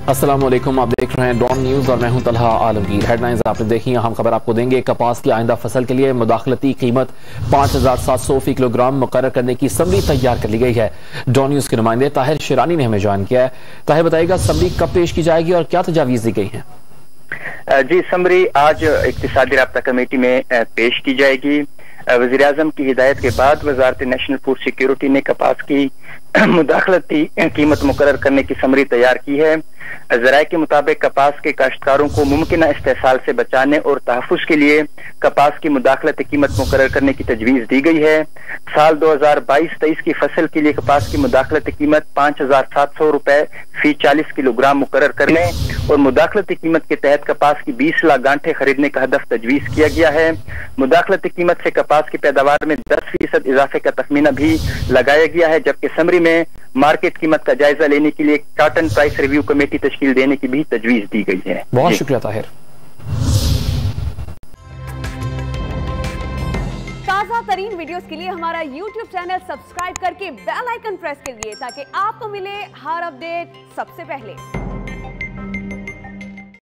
अस्सलाम वालेकुम, आप देख रहे हैं डॉन न्यूज और मैं हूं तलहा आलमगीर। हेडलाइंस आपने देखी, हम खबर आपको देंगे। कपास की आइंदा फसल के लिए मुदाखलती कीमत 5700 फी किलोग्राम मुकर्रर करने की समरी तैयार कर ली गई है। डॉन न्यूज के नुमाइंदे ताहिर शिरानी ने हमें ज्वाइन किया है। ताहिर, बताइएगा समरी कब पेश की जाएगी और क्या तजावीज दी गई है? जी, समरी आज इक्तिसादी राब्ता कमेटी में पेश की जाएगी। वज़ीर आज़म की हिदायत के बाद वज़ारत नेशनल फूड सिक्योरिटी ने कपास की मुदाखलती कीमत मुकर्रर करने की समरी तैयार की है। ज़राए के मुताबिक कपास के काश्तकारों को मुमकिन इस्तेसाल से बचाने और तहफ़्फ़ुज़ के लिए कपास की मुदाखलती कीमत मुकर्रर करने की तजवीज़ दी गई है। साल 2022-23 की फसल के लिए कपास की मुदाखलती कीमत 5700 रुपए फी 40 किलोग्राम मुकर्रर करने और मुदाखलती कीमत के तहत कपास की 20 लाख गांठें खरीदने का हदफ तजवीज़ किया गया है। मुदाखलती कीमत से कपास की पैदावार में 10% इजाफे का तखमीना भी लगाया गया है, जबकि समरी में मार्केट कीमत का जायजा लेने के लिए कॉटन प्राइस रिव्यू कमेटी तश्कील देने की भी तजवीज दी गई है। बहुत शुक्रिया ताहिर। ताज़ा तरीन वीडियोस के लिए हमारा YouTube चैनल सब्सक्राइब करके बेल आइकन प्रेस करिए ताकि आपको मिले हर अपडेट सबसे पहले।